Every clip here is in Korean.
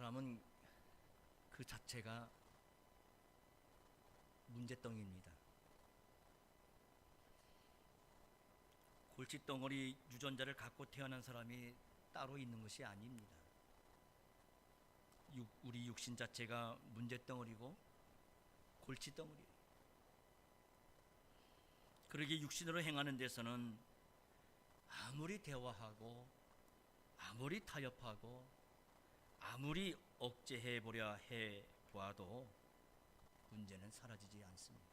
사람은 그 자체가 문제덩이입니다. 골칫덩어리 유전자를 갖고 태어난 사람이 따로 있는 것이 아닙니다. 우리 육신 자체가 문제덩어리고 골칫덩어리예요. 그러기에 육신으로 행하는 데서는 아무리 대화하고 아무리 타협하고 아무리 억제해보려 해봐도 문제는 사라지지 않습니다.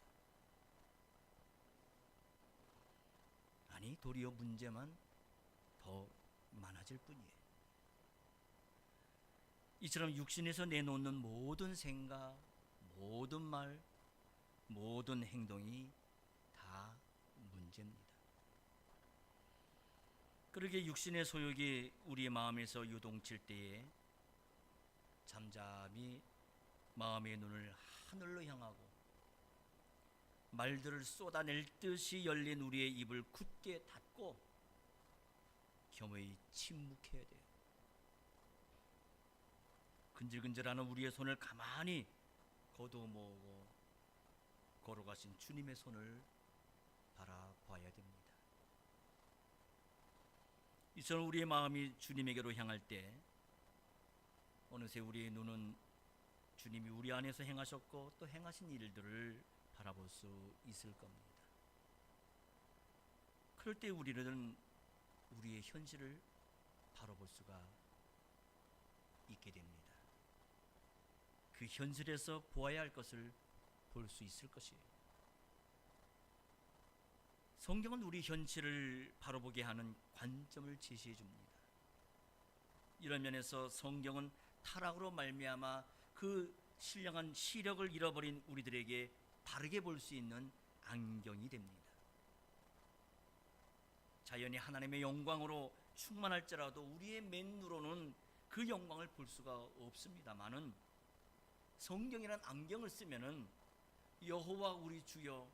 아니, 도리어 문제만 더 많아질 뿐이에요. 이처럼 육신에서 내놓는 모든 생각, 모든 말, 모든 행동이 다 문제입니다. 그러기에 육신의 소욕이 우리의 마음에서 요동칠 때에 잠잠히 마음의 눈을 하늘로 향하고 말들을 쏟아낼 듯이 열린 우리의 입을 굳게 닫고 겸허히 침묵해야 돼요. 근질근질하는 우리의 손을 가만히 거두어 모으고 걸어가신 주님의 손을 바라봐야 됩니다. 이처럼 우리의 마음이 주님에게로 향할 때 어느새 우리의 눈은 주님이 우리 안에서 행하셨고 또 행하신 일들을 바라볼 수 있을 겁니다. 그럴 때 우리는 우리의 현실을 바라볼 수가 있게 됩니다. 그 현실에서 보아야 할 것을 볼 수 있을 것이에요. 성경은 우리 현실을 바라보게 하는 관점을 제시해 줍니다. 이런 면에서 성경은 타락으로 말미암아 그 신령한 시력을 잃어버린 우리들에게 바르게 볼 수 있는 안경이 됩니다. 자연이 하나님의 영광으로 충만할지라도 우리의 맨눈으로는 그 영광을 볼 수가 없습니다마는 성경이란 안경을 쓰면은 여호와 우리 주여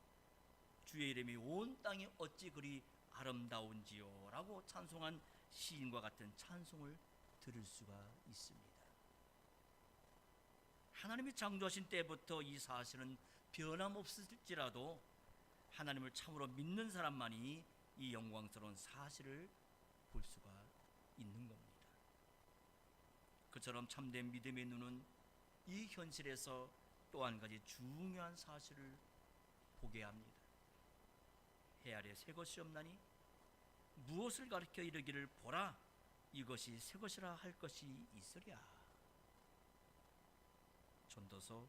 주의 이름이 온 땅에 어찌 그리 아름다운지요 라고 찬송한 시인과 같은 찬송을 들을 수가 있습니다. 하나님이 창조하신 때부터 이 사실은 변함없을지라도 하나님을 참으로 믿는 사람만이 이 영광스러운 사실을 볼 수가 있는 겁니다. 그처럼 참된 믿음의 눈은 이 현실에서 또 한 가지 중요한 사실을 보게 합니다. 해 아래 새 것이 없나니 무엇을 가리켜 이르기를 보라 이것이 새 것이라 할 것이 있으랴. 전도서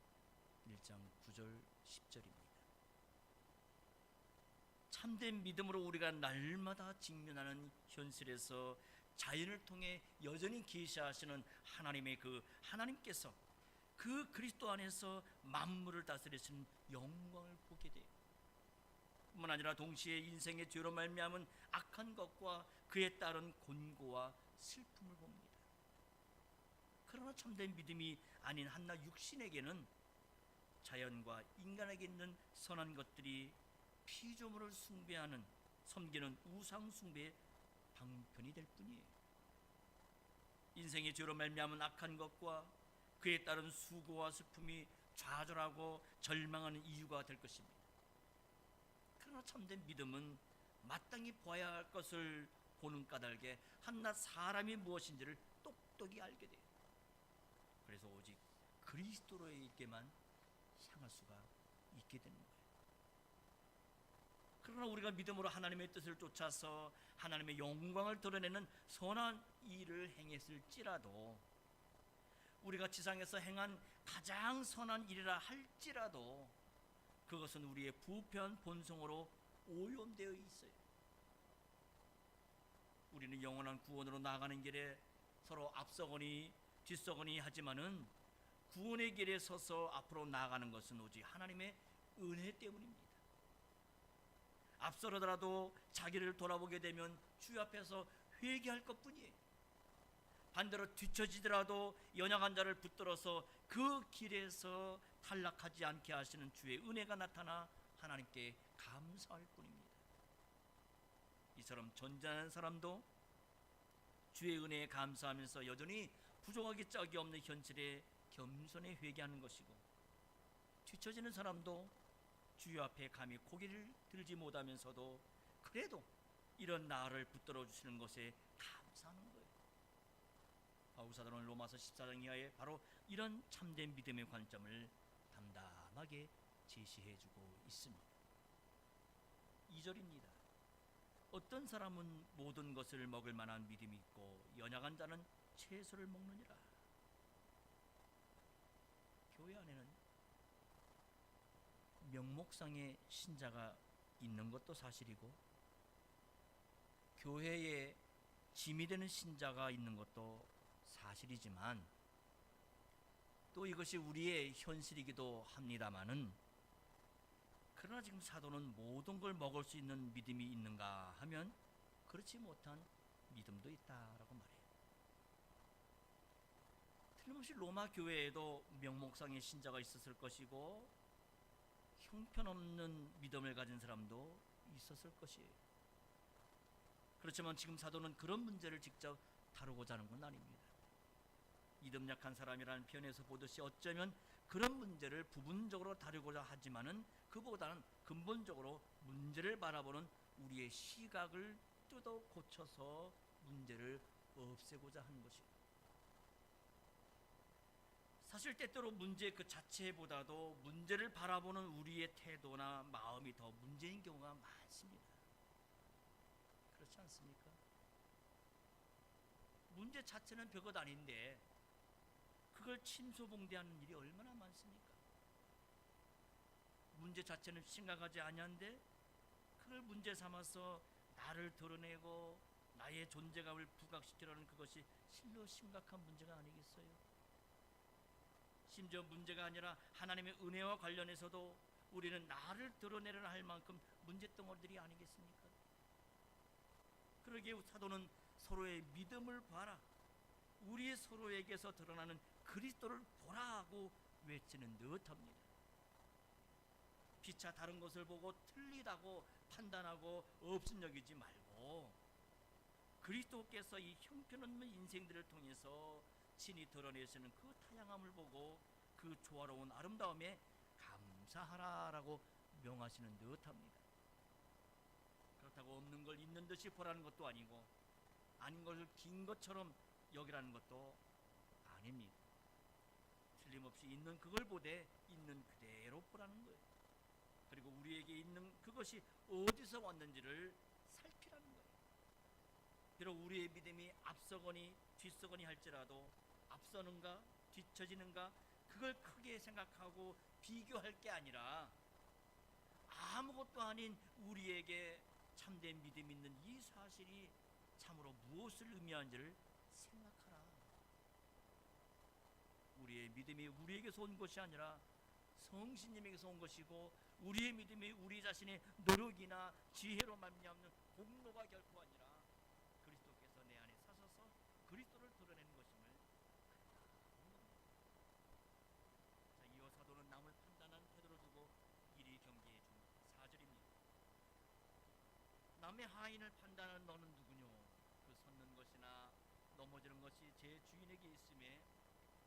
1장 9절 10절입니다. 참된 믿음으로 우리가 날마다 직면하는 현실에서 자연을 통해 여전히 계시하시는 하나님의 그 하나님께서 그 그리스도 안에서 만물을 다스리시는 영광을 보게 돼요. 뿐만 아니라 동시에 인생의 죄로 말미암은 악한 것과 그에 따른 곤고와 슬픔을 봅니다. 그러나 참된 믿음이 아닌 한낱 육신에게는 자연과 인간에게 있는 선한 것들이 피조물을 숭배하는 섬기는 우상 숭배의 방편이 될 뿐이에요. 인생의 죄로 말미암은 악한 것과 그에 따른 수고와 슬픔이 좌절하고 절망하는 이유가 될 것입니다. 그러나 참된 믿음은 마땅히 보아야 할 것을 보는 까닭에 한낱 사람이 무엇인지를 똑똑히 알게 돼요. 그래서 오직 그리스도로에게만 향할 수가 있게 되는 거예요. 그러나 우리가 믿음으로 하나님의 뜻을 쫓아서 하나님의 영광을 드러내는 선한 일을 행했을지라도 우리가 지상에서 행한 가장 선한 일이라 할지라도 그것은 우리의 부패한 본성으로 오염되어 있어요. 우리는 영원한 구원으로 나아가는 길에 서로 앞서거니 뒤서거니 하지만은 구원의 길에 서서 앞으로 나아가는 것은 오직 하나님의 은혜 때문입니다. 앞서더라도 자기를 돌아보게 되면 주 앞에서 회개할 것뿐이에요. 반대로 뒤처지더라도 연약한 자를 붙들어서 그 길에서 탈락하지 않게 하시는 주의 은혜가 나타나 하나님께 감사할 뿐입니다. 이처럼 전전한 사람도 주의 은혜에 감사하면서 여전히 부족하기 짝이 없는 현실에 겸손히 회개하는 것이고, 뒤처지는 사람도 주여 앞에 감히 고개를 들지 못하면서도 그래도 이런 나를 붙들어 주시는 것에 감사하는 거예요. 바울사도는 로마서 14장 이하에 바로 이런 참된 믿음의 관점을 담담하게 제시해주고 있습니다. 2절입니다. 어떤 사람은 모든 것을 먹을 만한 믿음이 있고 연약한 자는 채소를 먹느니라. 교회 안에는 명목상의 신자가 있는 것도 사실이고, 교회에 짐이 되는 신자가 있는 것도 사실이지만, 또 이것이 우리의 현실이기도 합니다마는, 그러나 지금 사도는 모든 걸 먹을 수 있는 믿음이 있는가 하면 그렇지 못한 믿음도 있다라고 말해요. 틀림없이 로마 교회에도 명목상의 신자가 있었을 것이고 형편없는 믿음을 가진 사람도 있었을 것이에요. 그렇지만 지금 사도는 그런 문제를 직접 다루고자 하는 건 아닙니다. 믿음 약한 사람이라는 표현에서 보듯이 어쩌면 그런 문제를 부분적으로 다루고자 하지만은 그보다는 근본적으로 문제를 바라보는 우리의 시각을 뜯어 고쳐서 문제를 없애고자 하는 것이에요. 사실 때때로 문제 그 자체보다도 문제를 바라보는 우리의 태도나 마음이 더 문제인 경우가 많습니다. 그렇지 않습니까? 문제 자체는 별것 아닌데 그걸 침소봉대하는 일이 얼마나 많습니까? 문제 자체는 심각하지 아니한데 그걸 문제 삼아서 나를 드러내고 나의 존재감을 부각시키려는 그것이 실로 심각한 문제가 아니겠어요? 심지어 문제가 아니라 하나님의 은혜와 관련해서도 우리는 나를 드러내려 할 만큼 문제덩어리들이 아니겠습니까? 그러기에 사도는 서로의 믿음을 봐라, 우리 서로에게서 드러나는 그리스도를 보라고 외치는 듯합니다. 피차 다른 것을 보고 틀리다고 판단하고 업신여기지 말고 그리스도께서 이 형편없는 인생들을 통해서 친히 드러내시는 그 다양함을 보고 그 조화로운 아름다움에 감사하라라고 명하시는 듯합니다. 그렇다고 없는 걸 있는 듯이 보라는 것도 아니고 아닌 것을 긴 것처럼 여기라는 것도 아닙니다. 틀림없이 있는 그걸 보되 있는 그대로 보라는 거예요. 그리고 우리에게 있는 그것이 어디서 왔는지를 살피라는 거예요. 비록 우리의 믿음이 앞서거니 뒤서거니 할지라도 앞서는가 뒤처지는가 그걸 크게 생각하고 비교할 게 아니라 아무것도 아닌 우리에게 참된 믿음이 있는 이 사실이 참으로 무엇을 의미하는지를 생각하라. 우리의 믿음이 우리에게서 온 것이 아니라 성신님에게서 온 것이고, 우리의 믿음이 우리 자신의 노력이나 지혜로 말미암는 공로가 결코 아니라 그리스도께서 내 안에 사셔서 그리스도를 드러내는 것임을 자, 이어 사도는 남을 판단한 태도를 두고 이리 경계해 줍니다. 4절입니다. 남의 하인을 판단하는 너는 누구뇨? 그 섰는 것이나 넘어지는 것이 제 주인에게 있음에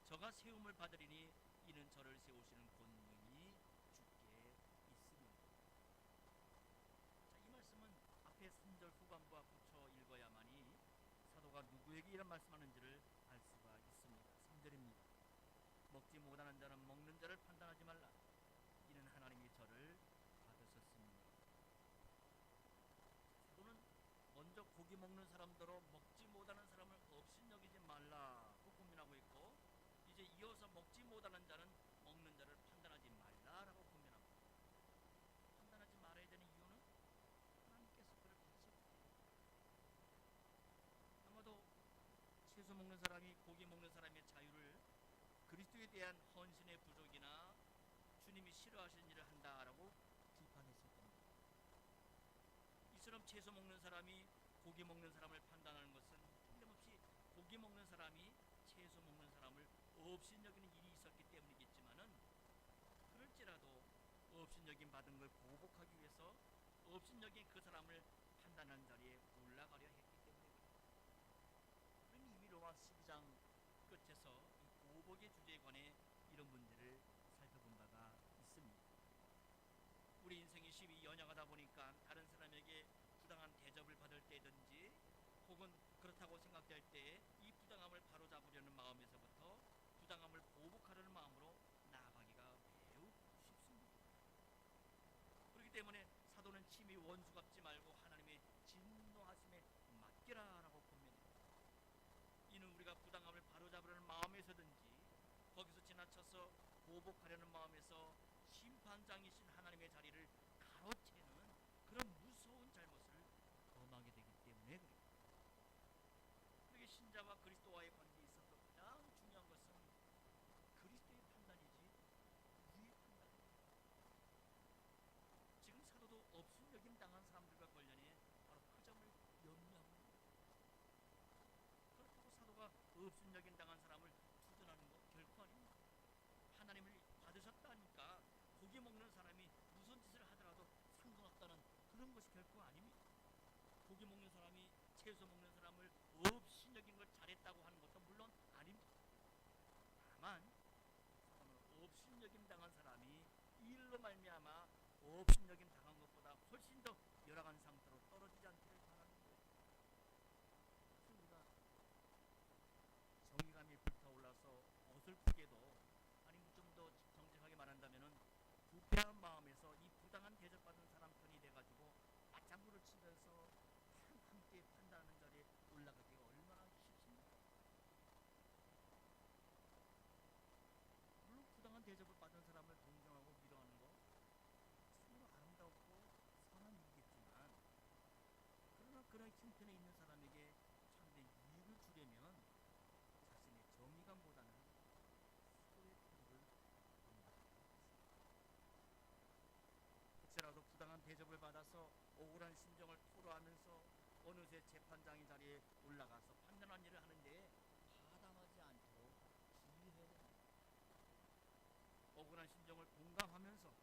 저가 세움을 받으리니 이는 저를 세우시는 권능이 주께 있으니. 자, 이 말씀은 앞에 3절 후반부와 붙여 읽어야만이 사도가 누구에게 이런 말씀하는지를 알 수가 있습니다. 3절입니다. 먹지 못하는 자는 먹는 자를 판단하지 말라. 이는 하나님이 저를 받으셨습니다. 사도는 먼저 고기 먹는 사람들로 먹지 못하는 사람을 업신여기지 말라고 고민하고 있고, 이제 이어서 먹지 못하는 자는 먹는 자를 판단하지 말라라고 고민합니다. 판단하지 말아야 되는 이유는 하나님께서 그를 받으셨기 때문에. 아마도 채소 먹는 사람이 고기 먹는 사람의 자유를 그리스도에 대한 헌신의 부족이나 주님이 싫어하시는 일을 한다라고 비판했을 겁니다. 이처럼 채소 먹는 사람이 고기 먹는 사람을 판단하는 것은 틀림없이 고기 먹는 사람이 채소 먹는 사람을 업신여기는 일이 있었기 때문이겠지만은, 그럴지라도 업신여김 받은 걸 보복하기 위해서 업신여긴 그 사람을 판단하는 자리에 올라가려 했기 때문에 그래요. 그럼 이미 로마 12장 끝에 열심히 연약하다 보니까 다른 사람에게 부당한 대접을 받을 때든지 혹은 그렇다고 생각될 때 이 부당함을 바로잡으려는 마음에서부터 부당함을 보복하려는 마음으로 나아가기가 매우 쉽습니다. 그렇기 때문에 사도는 친히 원수 갚지 말고 하나님의 진노하심에 맡기라라고 권면합니다. 이는 우리가 부당함을 바로잡으려는 마음에서든지 거기서 지나쳐서 보복하려는 마음에서 심판장이신 하나님의 자리를 가로채는 그런 무서운 잘못을 범하게 되기 때문에 그렇습니다. 그렇게 신자와 그리스도와의 관계에 있어서 가장 중요한 것은 그리스도의 판단이지 우리의 판단입니다. 지금 사도도 업신여김 당한 사람들과 관련해 바로 그 점을 염려하고 있습니다. 그렇다고 사도가 업신여김 당한 사람을 두둔하는 것 결코 아닙니다. 하나님을 받으셨다니까 고기 먹는 사람이 무슨 짓을 하더라도 상관없다는 그런 것이 결코 아닙니다. 고기 먹는 사람이 채소 먹는 사람을 업신여긴 걸 잘했다고 하는 것도 물론 아닙니다. 다만 사도는 업신여김 당한 사람이 이 일로 말미암아 업신여김 당한 것보다 훨씬 더 열악한 상태로 떨어지지 않기를 바라는 거예요. 그래서 우리가 정의감이 불타올라서 어설프게도, 아니 좀 더 정직하게 말한다면은 부패한 마음에서 이 부당한 대접받은 사람 편이 돼가지고 맞장구를 치면서 함께 판단하는 자리에 올라가기가 얼마나 쉽습니까? 물론 부당한 대접을 받은 사람을 동정하고 위로하는 거 참으로 아름답고 선한 일이겠지만, 그러나 그런 형편에 있는 사람에게 참된 유익을 주려면 자신의 정의감보다는 서로의 태도를 본받아야 하겠습니다. 혹시라도 부당한 대접을 받아서 억울한 심정을 토로하면서 어느새 재판장의 자리에 올라가서 판단한 일을 하는데 가담하지 않도록 주의해야 됩니다. 억울한 심정을 공감하면서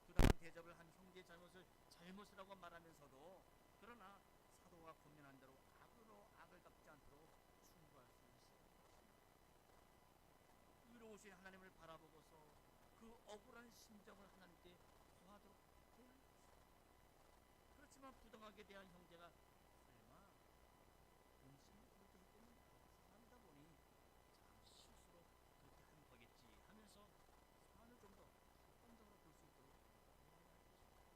부당한 대접을 한 형제의 잘못을 잘못이라고 말하면서도, 그러나 사도가 권면한 대로 악으로 악을 갚지 않도록 충고할 수 있어야 되겠습니다. 의로우신 하나님을 바라보고서 그 억울한 심정을 하나님께 고하도록 해야 하겠습니다. 그렇지만 부당하게 대한 형제가 설마 본심이 그렇게 했겠는가, 사람이다 보니 참 실수로 그렇게 한 거겠지 하면서 사안을 좀 더 객관적으로 볼 수 있도록 도와야 할 것입니다.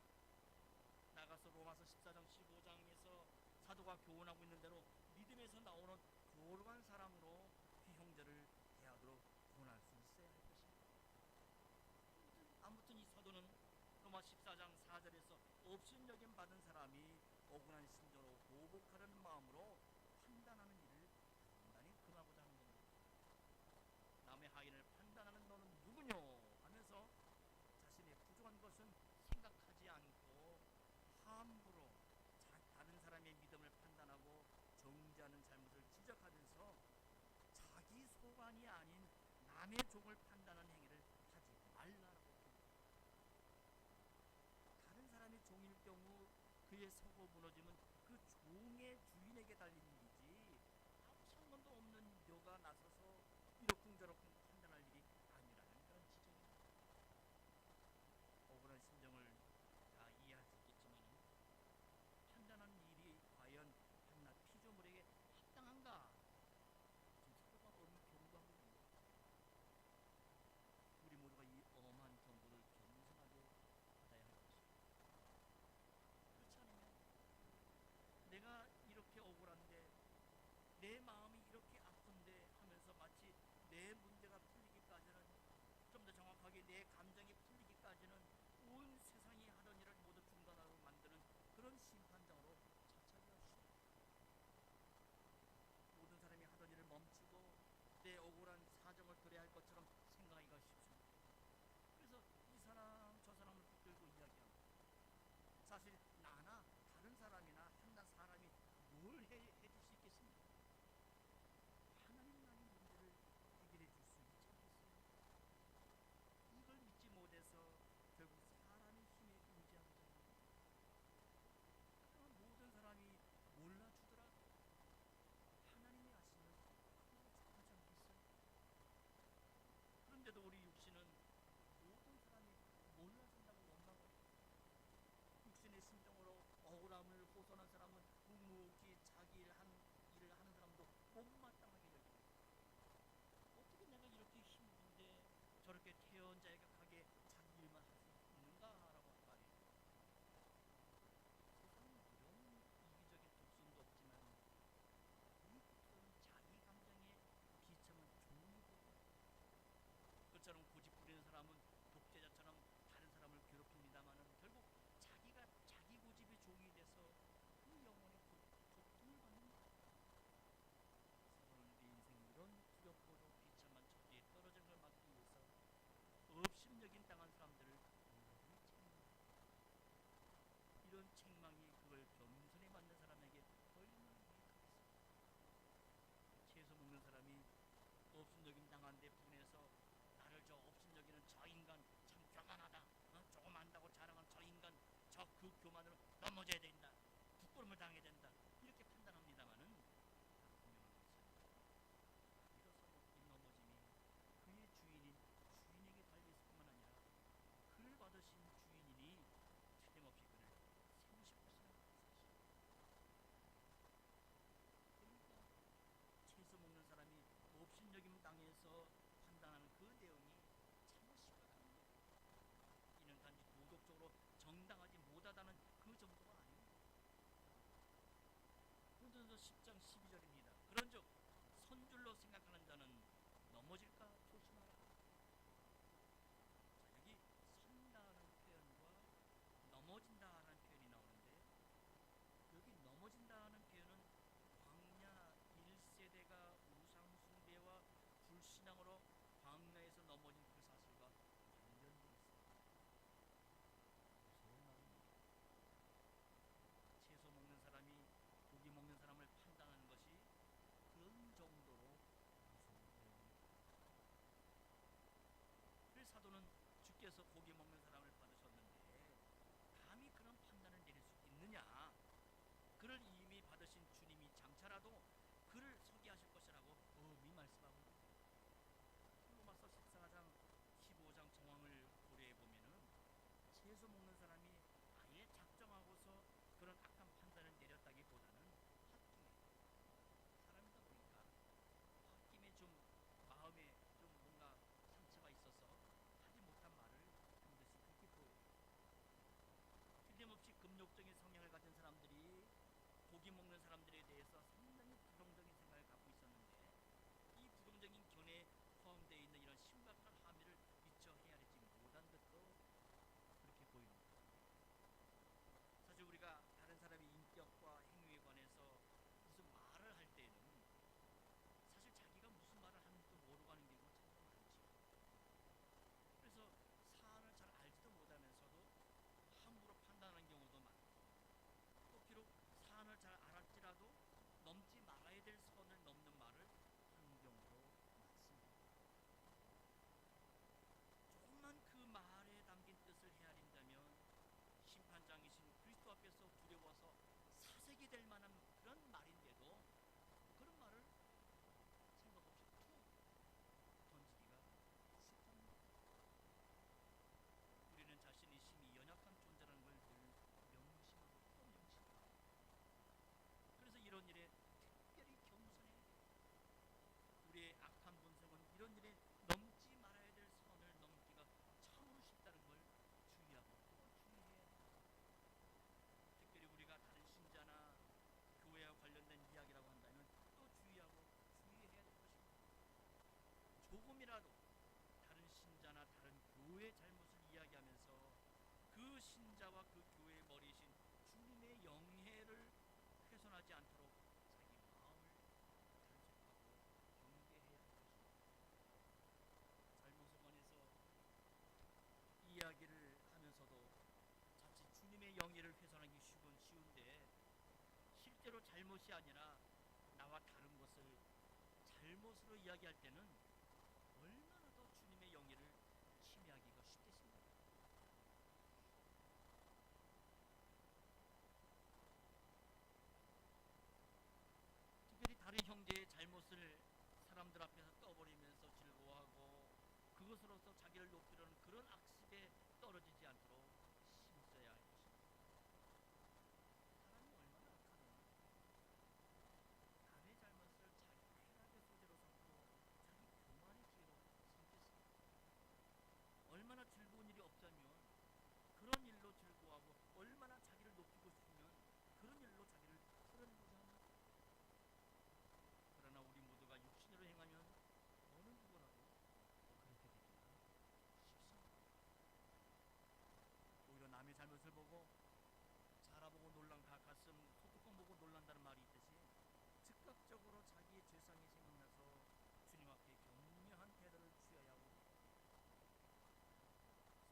나가서 로마서 14장 15장에서 사도가 교훈하고 있는 대로 믿음에서 나오는 거룩한 사랑으로 그 형제를 대하도록 권할 수 있어야 할 것입니다. 아무튼 이 사도는 로마 14장 4절에서 업신여김 받은 사람이 억울한 심정으로 보복하려는 마음으로 판단하는 일을 단단히 금하고자 하는 겁니다. 남의 하인을 판단하는 너는 누구뇨 하면서 자신의 부족한 것은 생각하지 않고 함부로 다른 사람의 믿음을 판단하고 정죄하는 잘못을 지적하면서 자기 소관이 아닌 남의 종을 판단하는 행위를 하지 말라라고 합니다. 다른 사람의 종일 경우 그의 서고 무너짐은 그 종의 주인에게 달린 일이지 아무 상관도 없는 여가 나서서 이러쿵저러쿵 판단할 일이 아니라는 그런 지적입니다. 억울한 심정을 다 이해할 수 있겠지만 판단하는 일이 과연 한낱 피조물에게 합당한가? 지금 사도가 경고하고 있는 거예요. 우리 모두가 이 엄한 경고를 겸손하게 받아야 할 것입니다. 그렇지 않으면 내가 이렇게 억울한데, 내 마음이 이렇게 아픈데 하면서 마치 내 문제가 죽임을 당해야 된다 이렇게 판단합니다마는 분명한 것은 비로소 이 넘어짐이 그의 주인에게 달려있을 뿐만 아니라 그를 받으신 주인이니 틀림없이 그를 세우실 것이라는 사실. 그러니까 채소 먹는 사람이 업신여김 당해서 판단하는 그 내용이 참으로 심각한 거예요. 이는 단지 도덕적으로 정당하지 못하다는 그 정도가 아닙니다. 고린도전서 10장 12절입니다. 그런즉 선줄로 생각하는 자는 넘어질까 조심하라. 자, 여기 선다는 표현과 넘어진다는 표현이 나오는데, 여기 넘어진다는 표현은 광야 1세대가 우상숭배와 불신앙으로 광야에서 넘어진 그 사실과 관련되어 있습니다. 무서운 말입니다. 채소 먹는 사람이 고기 먹는 사람을 판단하는 것이 그런 정도로 무서운 내용입니다. 그래서 사도는 주께서 고기 먹는 사람을 받으셨는데 감히 그런 판단을 내릴 수 있느냐, 그를 이미 받으신 주님이 장차라도 그를 서게 하실 것이라고 엄히 말씀하고 있습니다. 로마서 14장 15장 정황을 고려해 보면은 채소 먹는 사람이 아예 작정하고서 그런 악한 판단을 내렸다기보다는 홧김에, 사람이다 보니까 홧김에 좀 마음에 좀 뭔가 상처가 있어서 하지 못한 말을 한 듯이 그렇게 보여요. 틀림없이 금욕적인 성향을 가진 사람들이 고기 먹는 사람들에 대해서 상당히 부정적인 생각을 갖고 있었는데, 이 부정적인 견해에 포함되어 있는 이런 심각한 함의를 미처 헤아리지 못한 듯도 그렇게 보입니다. 사실 우리가 다른 사람의 인격과 행위에 관해서 무슨 말을 할 때에는 사실 자기가 무슨 말을 하는지도 모르고 하는 경우가 참 많지요. 그래서 사안을 잘 알지도 못하면서도 함부로 판단하는 경우도 많고, 또 비록 사안을 잘 알았지라도 넘지 말아야 될 선을 넘는 말을 하는 경우도 많습니다. 조금만 그 말에 담긴 뜻을 헤아린다면 심판장이신 그리스도 앞에서 두려워서 사색이 될 만한 그런 말인데도 그런 말을 생각 없이 툭 던지기가 쉽답니다. 우리는 자신이 심히 연약한 존재라는 걸 늘 명심하고 또 명심합니다. 그래서 이런 일에 특별히 겸손해야 돼요. 우리의 악한 본성은 이런 일에 넘지 말아야 될 선을 넘기가 참으로 쉽다는 걸 주의하고 또 주의해야 됩니다. 특별히 우리가 다른 신자나 교회와 관련된 이야기라고 한다면 또 주의하고 주의해야 될 것입니다. 조금이라도 다른 신자나 다른 교회의 잘못을 이야기하면서 그 신자와 그 교회의 머리이신 주님의 영예를 훼손하지 않도록 자기 마음을 단속하고 경계해야 할 것입니다. 잘못을 권해서 이야기를 하면서도 자칫 주님의 영예를 훼손하기 쉬운데, 실제로 잘못이 아니라 나와 다른 것을 잘못으로 이야기할 때는 얼마나 더 주님의 영예를 침해하기가 쉽겠습니까? 특별히 다른 형제의 잘못을 사람들 앞에서 떠버리면서 즐거워하고 그것으로서 자기를 높이려는 그런 악습에 떨어지지 않도록 힘써야 할 것입니다. 사람이 얼마나 악하면 남의 잘못을 자기 쾌락의 소재로 삼고 자기 교만의 기회로 삼겠습니까? 얼마나 즐거운 일이 없자면 그런 일로 즐거워하고, 얼마나 자기를 높이고 싶으면 그런 일로 자기를 풀어내고자 합니까? 그러나 우리 모두가 육신으로 행하면 어느 누구라도 그렇게 되기가 쉽습니다. 오히려 남의 잘못을 보고 자라보고 놀란 가슴 소뚜껑 보고 놀란다는 말이 있듯이 즉각적으로 자기의 죄상이 생각나서 주님 앞에 경멸한 태도를 취해야 하고,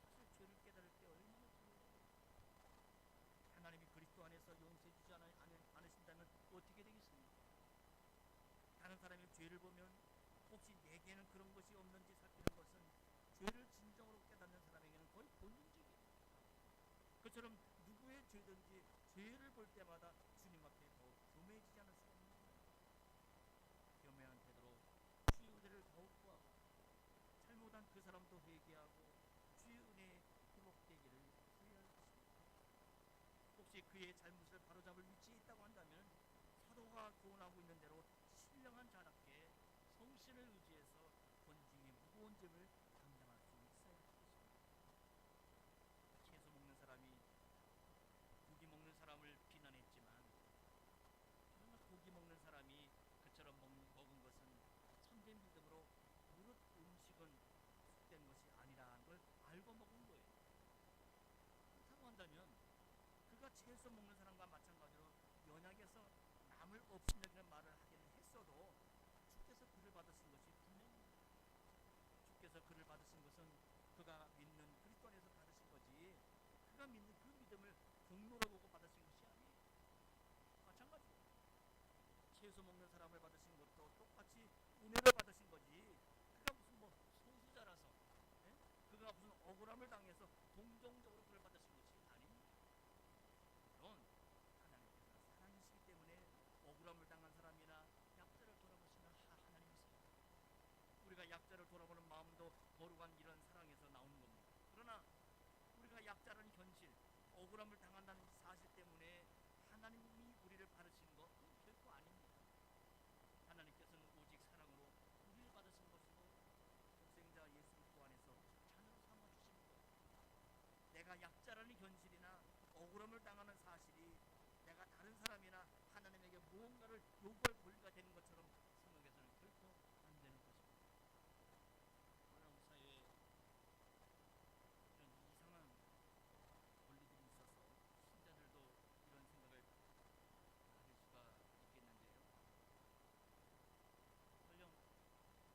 사실 죄를 깨달을 때 얼마나 두려워요. 하나님이 그리스도 안에서 용서해 주지 않으신다면 어떻게 되겠습니까? 다른 사람의 죄를 보면 혹시 내게는 그런 것이 없는지 살피는 것은 죄를 진정으로 깨닫는 사람에게는 거의 본능적이에요. 그처럼 누구의 죄든지 죄를 볼 때마다 주님을 그의 잘못을 바로잡을 위치에 있다고 한다면 사도가 교훈하고 있는 대로 신령한 자답게 성신을 의지해서 권중의 무거운 짐을 감당할 수 있어야 하겠습니다. 채소 먹는 사람이 고기 먹는 사람을 비난했지만, 그러나 고기 먹는 사람이 그처럼 먹은 것은 참된 믿음으로 무릇 음식은 속된 것이 아니라는 걸 알고 먹은 거예요. 그렇다고 한다면 그가 채소 먹는 사람과 마찬가지로 연약해서 남을 업신여기는 말을 하기는 했어도 주께서 그를 받으신 것이 분명합니다. 주께서 그를 받으신 것은 그가 믿는 그리스도 안에서 받으신 거지, 그가 믿는 그 믿음을 공로로 보고 받으신 것이 아니에요. 마찬가지로 채소 먹는 사람을 받으신 것도 똑같이 은혜를 받으신 거지, 그가 무슨 뭐 소수자라서, 예? 그가 무슨 억울함을 당해서 동정적으로 그를 받으신 것이 아닙니다. 물론 하나님께서 사랑이시기 때문에 억울함을 당한 사람이나 약자를 돌아보시는 하나님이세요. 우리가 약자를 돌아보는 마음도 거룩한 이런 사랑에서 나오는 겁니다. 그러나 우리가 약자라는 현실, 억울함을 당한다는 사실 때문에 하나님이 우리를 바르시는 것, 그건 결코 아닙니다. 하나님께서는 오직 사랑으로 우리를 받으신 것으로 독생자 예수 그리스도 안에서 자녀로 삼아주시는 거예요. 내가 약자라는 현실이나 억울함을 당하는 사실이 내가 다른 사람이나 하나님에게 무언가를 요구할 권리가 되는 것처럼 생각해서는 결코 안 되는 것입니다. 그러나 우리 사회에 이런 이상한 권리들이 있어서 신자들도 이런 생각을 가질 수가 있겠는데요. 설령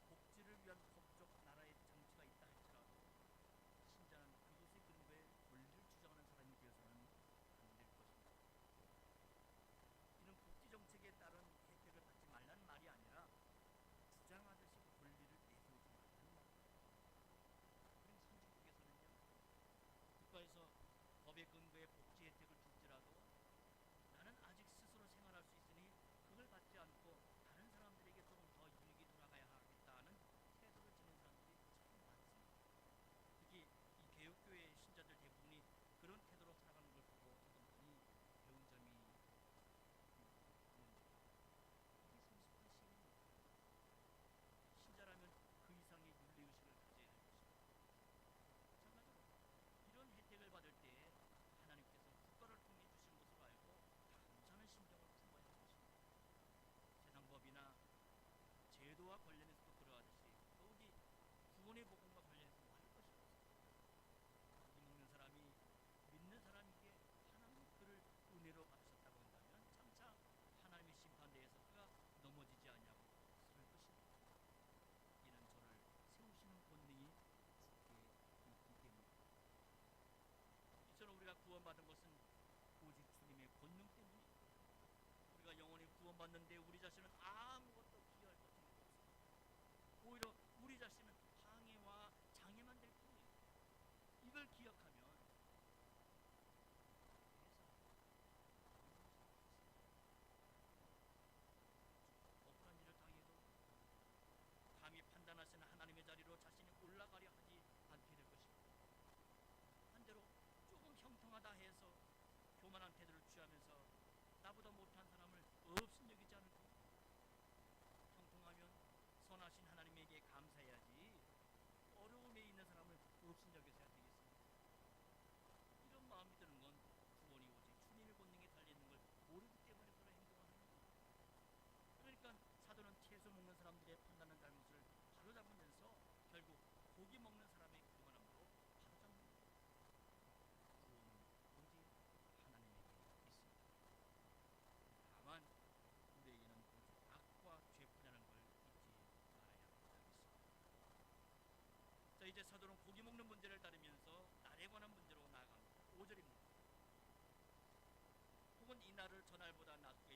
복지를 위한 법적 나라의 장치가 있다 할지라도 신자는 그것의 근거에 권리를 주장하는 사람이 되어서는 안 될 것입니다. 이는 복지 정책에 따른 혜택을 받지 말라는 말이 아니라 주장하듯이 권리를 내세우지 말라는 말입니다. 그럼 선진국에서는요, 국가에서 법의 근거에 복지 혜택을 줄지라도 나는 아직 스스로 생활할 수 있으니 그걸 받지 않고 다른 사람들에게 조금 더 이익이 돌아가야 하겠다는 태도를 지닌 사람들이 참 많습니다. 특히 이 개혁교회 신자들 대부분이 그런 태도로 살아가는 걸 보고 저도 많이 배운 점이 있는데요. 이게 성숙한 시민입니다. 신자라면 그 이상의 윤리의식을 가져야 할 것입니다. 마찬가지로 이런 혜택을 받을 때 하나님께서 국가를 통해 주신 것으로 알고 감사하는 심정을 품어야 할 것입니다. 세상 법이나 제도와 관련해서도 그러하듯이 더욱이 구원의 복음과 관련해서 말할 것이 없습니다. 고기 먹는 사람이 믿는 사람에게 하나님이 그를 은혜로 받으셨다고 한다면 장차 하나님의 심판대에서 그가 넘어지지 아니하고 설 것입니다. 이는 저를 세우시는 권능이 주께 있기 때문입니다. 이처럼 우리가 구원받은 것은 오직 주님의 권능 때문이에요. 우리가 영원히 구원받는데 우리 자신은 아무것도 기여할 것이 없습니다. 오히려 우리 자신은 방해와 장애만 될 뿐이에요. 이걸 기억하면 억울한 일을 당해도 감히 판단하시는 하나님의 자리로 자신이 올라가려 하지 않게 될 것입니다. 반대로 조금 형통하다 해서 교만한 태도를 취하면서 나보다 못한 사람을 없인 여기지 않을 겁니다. 형통하면 선하신 하나님에게 감사해야지 어려움에 있는 사람을 없인 여겨서야 되겠습니다. 이런 마음이 드는 건 구원이 오직 주님의 권능에 달려있는 걸 모르기 때문에 그런 행동을 하는 겁니다. 그러니까 사도는 채소 먹는 사람들의 판단한 잘못을 바로잡으면서 결국 고기 먹는 사람의 교만함으로 바로잡는 겁니다. 구원은 오직 하나님에게 있습니다. 다만 우리에게는 오직 악과 죄뿐이라는 걸 잊지 말아야 하겠습니다. 자, 이제 사도는 고기 먹는 문제를 다루면서 날에 관한 문제로 나아갑니다. 5절입니다. 혹은 이 날을 전날보다 낮고